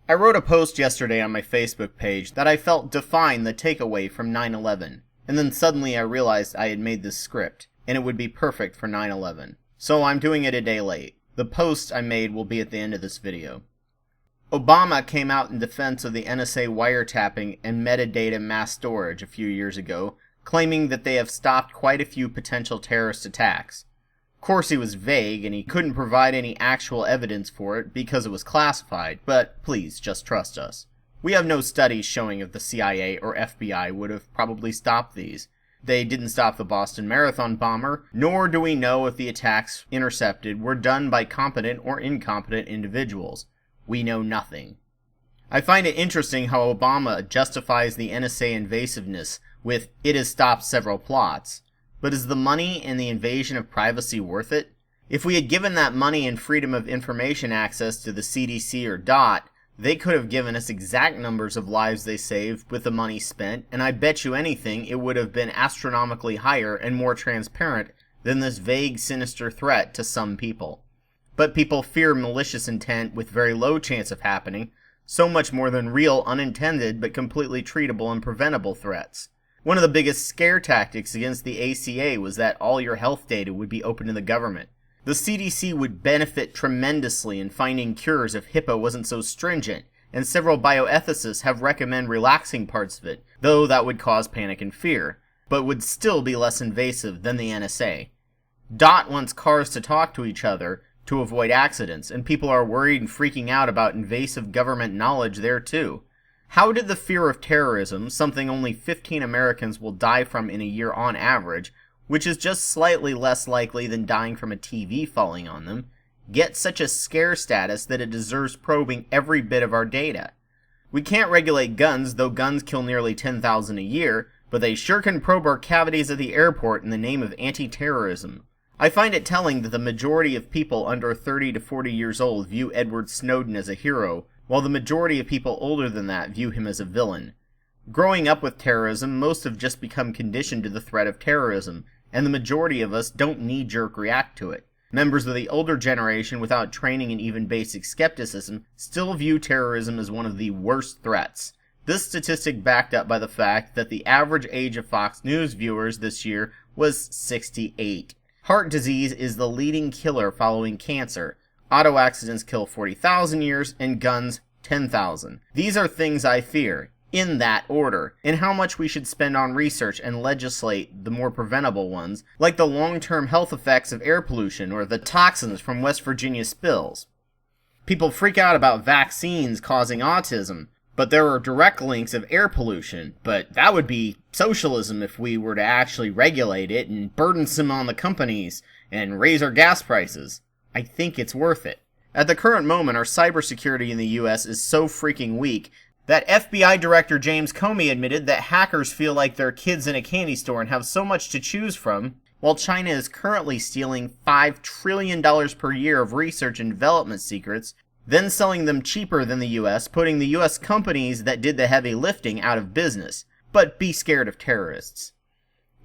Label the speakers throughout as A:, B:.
A: I wrote a post yesterday on my Facebook page that I felt defined the takeaway from 9/11, and then suddenly I realized I had made this script, and it would be perfect for 9/11. So I'm doing it a day late. The post I made will be at the end of this video. Obama came out in defense of the NSA wiretapping and metadata mass storage a few years ago, claiming that they have stopped quite a few potential terrorist attacks. Of course, he was vague, and he couldn't provide any actual evidence for it because it was classified, but please, just trust us. We have no studies showing if the CIA or FBI would have probably stopped these. They didn't stop the Boston Marathon bomber, nor do we know if the attacks intercepted were done by competent or incompetent individuals. We know nothing. I find it interesting how Obama justifies the NSA invasiveness with "it has stopped several plots." But is the money and the invasion of privacy worth it? If we had given that money and freedom of information access to the CDC or DOT, they could have given us exact numbers of lives they saved with the money spent, and I bet you anything it would have been astronomically higher and more transparent than this vague, sinister threat to some people. But people fear malicious intent with very low chance of happening, so much more than real, unintended, but completely treatable and preventable threats. One of the biggest scare tactics against the ACA was that all your health data would be open to the government. The CDC would benefit tremendously in finding cures if HIPAA wasn't so stringent, and several bioethicists have recommended relaxing parts of it, though that would cause panic and fear, but would still be less invasive than the NSA. DOT wants cars to talk to each other to avoid accidents, and people are worried and freaking out about invasive government knowledge there too. How did the fear of terrorism, something only 15 Americans will die from in a year on average, which is just slightly less likely than dying from a TV falling on them, get such a scare status that it deserves probing every bit of our data? We can't regulate guns, though guns kill nearly 10,000 a year, but they sure can probe our cavities at the airport in the name of anti-terrorism. I find it telling that the majority of people under 30 to 40 years old view Edward Snowden as a hero, while the majority of people older than that view him as a villain. Growing up with terrorism, most have just become conditioned to the threat of terrorism, and the majority of us don't knee-jerk react to it. Members of the older generation without training in even basic skepticism still view terrorism as one of the worst threats. This statistic backed up by the fact that the average age of Fox News viewers this year was 68. Heart disease is the leading killer following cancer. Auto accidents kill 40,000 years, and guns 10,000. These are things I fear, in that order, and how much we should spend on research and legislate the more preventable ones, like the long-term health effects of air pollution or the toxins from West Virginia spills. People freak out about vaccines causing autism, but there are direct links of air pollution, but that would be socialism if we were to actually regulate it and burdensome on the companies and raise our gas prices. I think it's worth it. At the current moment, our cybersecurity in the US is so freaking weak that FBI Director James Comey admitted that hackers feel like they're kids in a candy store and have so much to choose from, while China is currently stealing $5 trillion per year of research and development secrets, then selling them cheaper than the US, putting the US companies that did the heavy lifting out of business. But be scared of terrorists.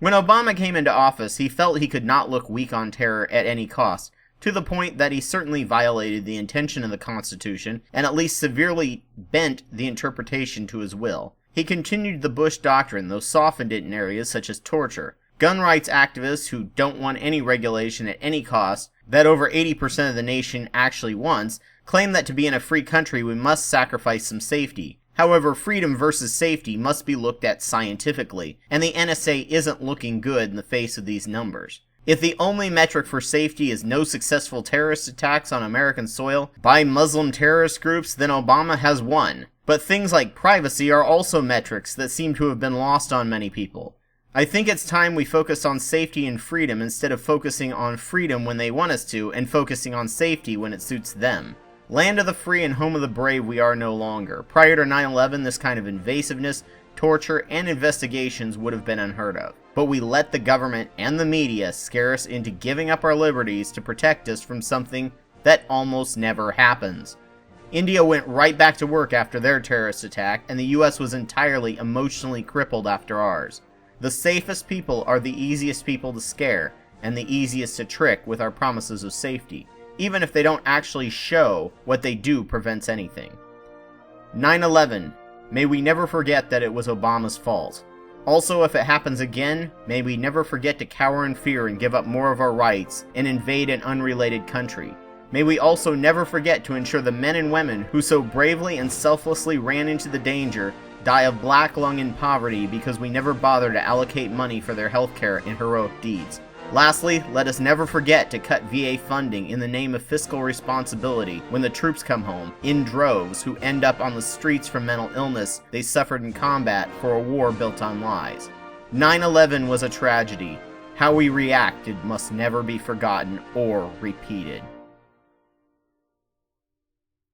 A: When Obama came into office, he felt he could not look weak on terror at any cost, to the point that he certainly violated the intention of the Constitution and at least severely bent the interpretation to his will. He continued the Bush doctrine, though softened it in areas such as torture. Gun rights activists who don't want any regulation at any cost, that over 80% of the nation actually wants, claim that to be in a free country we must sacrifice some safety. However, freedom versus safety must be looked at scientifically, and the NSA isn't looking good in the face of these numbers. If the only metric for safety is no successful terrorist attacks on American soil by Muslim terrorist groups, then Obama has won. But things like privacy are also metrics that seem to have been lost on many people. I think it's time we focus on safety and freedom instead of focusing on freedom when they want us to and focusing on safety when it suits them. Land of the free and home of the brave we are no longer. Prior to 9/11, this kind of invasiveness, torture, and investigations would have been unheard of. But we let the government and the media scare us into giving up our liberties to protect us from something that almost never happens. India went right back to work after their terrorist attack, and the US was entirely emotionally crippled after ours. The safest people are the easiest people to scare, and the easiest to trick with our promises of safety, even if they don't actually show what they do prevents anything. 9/11. May we never forget that it was Obama's fault. Also, if it happens again, may we never forget to cower in fear and give up more of our rights and invade an unrelated country. May we also never forget to ensure the men and women who so bravely and selflessly ran into the danger die of black lung and poverty because we never bothered to allocate money for their healthcare and heroic deeds. Lastly, let us never forget to cut VA funding in the name of fiscal responsibility when the troops come home, in droves, who end up on the streets from mental illness they suffered in combat for a war built on lies. 9/11 was a tragedy. How we reacted must never be forgotten or repeated.